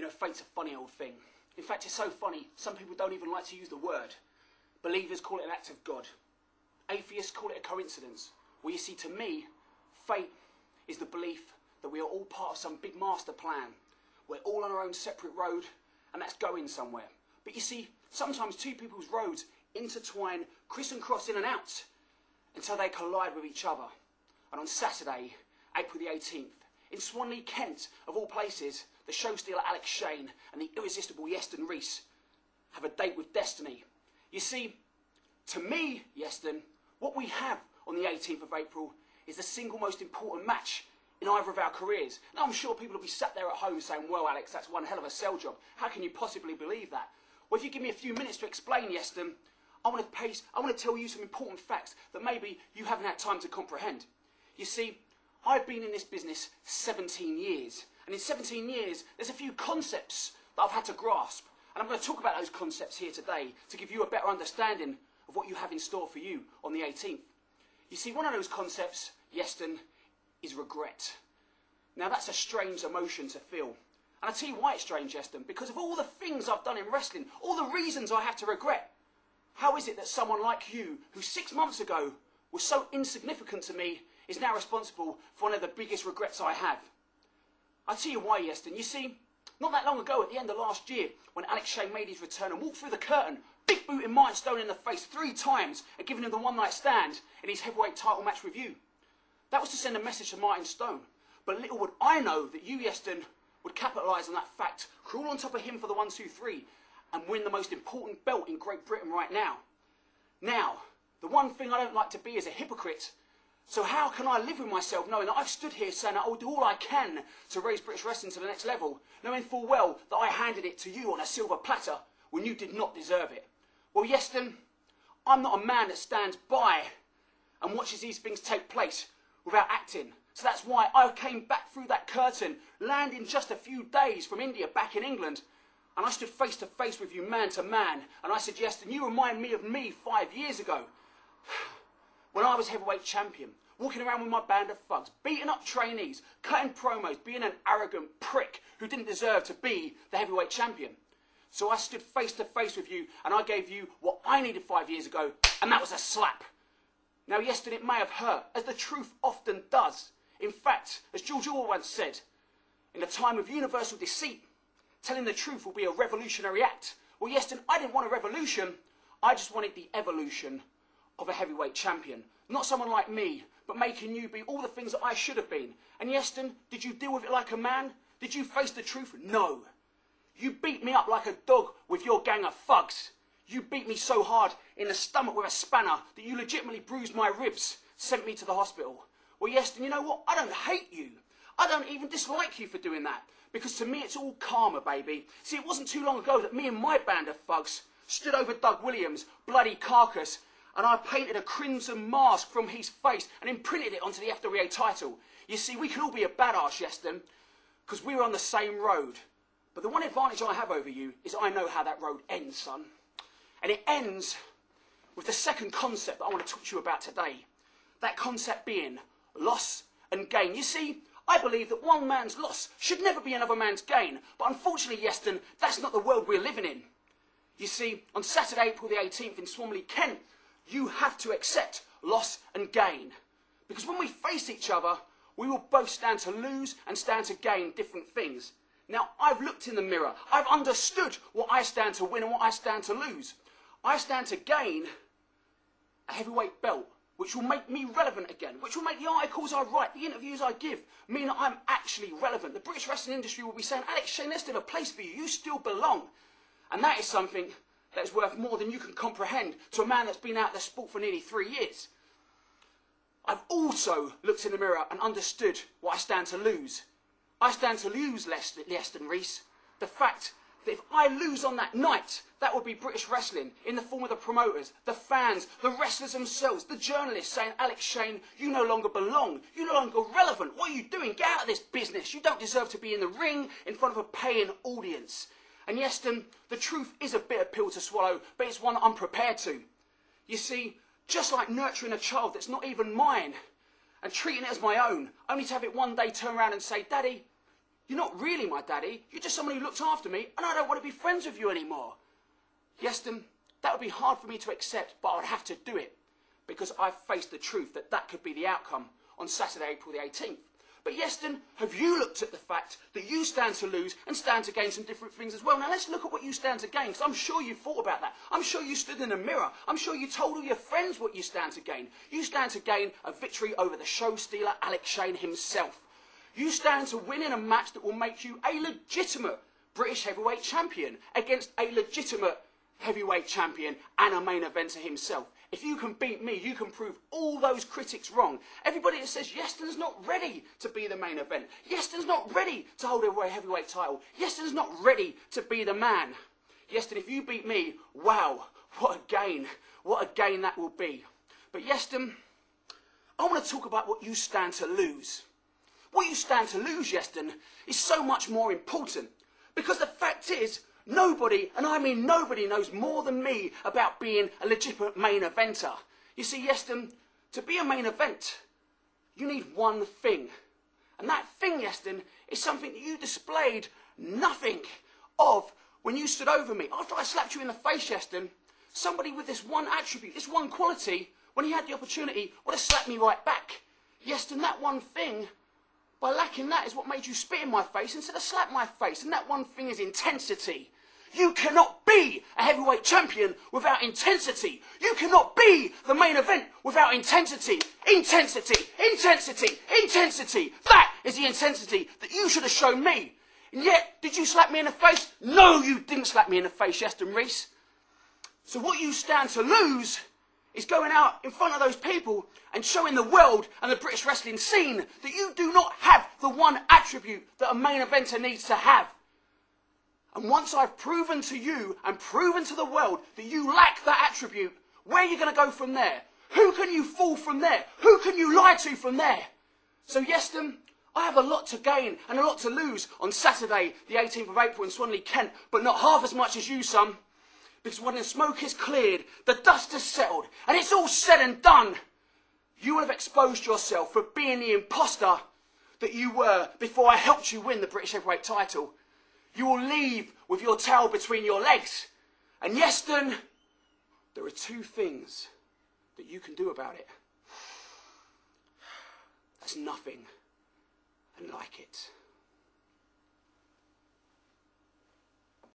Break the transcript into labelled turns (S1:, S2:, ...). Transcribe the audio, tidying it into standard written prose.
S1: You know, fate's a funny old thing. In fact, it's so funny, some people don't even like to use the word. Believers call it an act of God. Atheists call it a coincidence. Well, you see, to me, fate is the belief that we are all part of some big master plan. We're all on our own separate road, and that's going somewhere. But you see, sometimes two people's roads intertwine, criss and cross in and out, until they collide with each other. And on Saturday, April the 18th, in Swanley, Kent, of all places, the show stealer Alex Shane and the irresistible Iestyn Rees have a date with destiny. You see, to me, Iestyn, what we have on the 18th of April is the single most important match in either of our careers. Now, I'm sure people will be sat there at home saying, well, Alex, that's one hell of a sell job. How can you possibly believe that? Well, if you give me a few minutes to explain, Iestyn, I want to tell you some important facts that maybe you haven't had time to comprehend. You see, I've been in this business 17 years. And in 17 years, there's a few concepts that I've had to grasp. And I'm going to talk about those concepts here today to give you a better understanding of what you have in store for you on the 18th. You see, one of those concepts, Iestyn, is regret. Now, that's a strange emotion to feel. And I'll tell you why it's strange, Iestyn, because of all the things I've done in wrestling, all the reasons I have to regret. How is it that someone like you, who 6 months ago was so insignificant to me, is now responsible for one of the biggest regrets I have? I'll tell you why, Iestyn. You see, not that long ago, at the end of last year, when Alex Shane made his return and walked through the curtain, big booting Martin Stone in the face 3 times and giving him the one-night stand in his heavyweight title match with you. That was to send a message to Martin Stone. But little would I know that you, Iestyn, would capitalise on that fact, crawl on top of him for the 1, 2, 3, and win the most important belt in Great Britain right now. Now, the one thing I don't like to be is a hypocrite. So how can I live with myself knowing that I've stood here saying that I will do all I can to raise British wrestling to the next level, knowing full well that I handed it to you on a silver platter when you did not deserve it? Well, Iestyn, I'm not a man that stands by and watches these things take place without acting. So that's why I came back through that curtain, landing just a few days from India back in England, and I stood face to face with you, man to man, and I said, Iestyn, you remind me of me 5 years ago, when I was heavyweight champion, walking around with my band of thugs, beating up trainees, cutting promos, being an arrogant prick who didn't deserve to be the heavyweight champion. So I stood face to face with you, and I gave you what I needed 5 years ago, and that was a slap. Now, Iestyn, it may have hurt, as the truth often does. In fact, as George Orwell once said, in a time of universal deceit, telling the truth will be a revolutionary act. Well, Iestyn, I didn't want a revolution. I just wanted the evolution of a heavyweight champion. Not someone like me, but making you be all the things that I should have been. And Iestyn, did you deal with it like a man? Did you face the truth? No. You beat me up like a dog with your gang of thugs. You beat me so hard in the stomach with a spanner that you legitimately bruised my ribs, sent me to the hospital. Well, Iestyn, you know what? I don't hate you. I don't even dislike you for doing that. Because to me, it's all karma, baby. See, it wasn't too long ago that me and my band of thugs stood over Doug Williams' bloody carcass, and I painted a crimson mask from his face and imprinted it onto the FWA title. You see, we can all be a badass, Iestyn, because we're on the same road. But the one advantage I have over you is I know how that road ends, son. And it ends with the second concept that I want to talk to you about today. That concept being loss and gain. You see, I believe that one man's loss should never be another man's gain. But unfortunately, Iestyn, that's not the world we're living in. You see, on Saturday, April the 18th in Swanley, Kent, you have to accept loss and gain. Because when we face each other, we will both stand to lose and stand to gain different things. Now, I've looked in the mirror. I've understood what I stand to win and what I stand to lose. I stand to gain a heavyweight belt, which will make me relevant again, which will make the articles I write, the interviews I give, mean that I'm actually relevant. The British wrestling industry will be saying, Alex Shane, there's still a place for you. You still belong. And that is something that is worth more than you can comprehend to a man that's been out of the sport for nearly 3 years. I've also looked in the mirror and understood what I stand to lose. I stand to lose, Iestyn Rees, the fact that if I lose on that night, that would be British wrestling in the form of the promoters, the fans, the wrestlers themselves, the journalists saying, Alex Shane, you no longer belong. You're no longer relevant. What are you doing? Get out of this business. You don't deserve to be in the ring in front of a paying audience. And Iestyn, the truth is a bitter pill to swallow, but it's one I'm prepared to. You see, just like nurturing a child that's not even mine and treating it as my own, only to have it one day turn around and say, Daddy, You're not really my daddy. You're just someone who looked after me, and I don't want to be friends with you anymore. Iestyn, that would be hard for me to accept, but I would have to do it because I've faced the truth that that could be the outcome on Saturday, April the 18th. But Iestyn, have you looked at the fact that you stand to lose and stand to gain some different things as well? Now let's look at what you stand to gain, because I'm sure you've thought about that. I'm sure you stood in a mirror. I'm sure you told all your friends what you stand to gain. You stand to gain a victory over the show stealer, Alex Shane himself. You stand to win in a match that will make you a legitimate British heavyweight champion against a legitimate heavyweight champion and a main eventer himself. If you can beat me, you can prove all those critics wrong. Everybody that says Iestyn's not ready to be the main event. Iestyn's not ready to hold a heavyweight title. Iestyn's not ready to be the man. Iestyn, if you beat me, wow, what a gain. What a gain that will be. But Iestyn, I want to talk about what you stand to lose. What you stand to lose, Iestyn, is so much more important. Because the fact is, nobody, and I mean nobody, knows more than me about being a legitimate main eventer. You see, Iestyn, to be a main event, you need one thing. And that thing, Iestyn, is something that you displayed nothing of when you stood over me. After I slapped you in the face, Iestyn, somebody with this one attribute, this one quality, when he had the opportunity, would have slapped me right back. Iestyn, that one thing, by lacking that, is what made you spit in my face instead of slap my face. And that one thing is intensity. You cannot be a heavyweight champion without intensity. You cannot be the main event without intensity. Intensity, intensity, intensity. That is the intensity that you should have shown me. And yet, did you slap me in the face? No, you didn't slap me in the face, Iestyn Rees. So what you stand to lose is going out in front of those people and showing the world and the British wrestling scene that you do not have the one attribute that a main eventer needs to have. And once I've proven to you and proven to the world that you lack that attribute, where are you going to go from there? Who can you fool from there? Who can you lie to from there? So Iestyn, I have a lot to gain and a lot to lose on Saturday, the 18th of April in Swanley, Kent, but not half as much as you, son. Because when the smoke is cleared, the dust has settled, and it's all said and done, you will have exposed yourself for being the imposter that you were before I helped you win the British heavyweight title. You will leave with your tail between your legs. And Iestyn, there are two things that you can do about it. That's nothing and like it.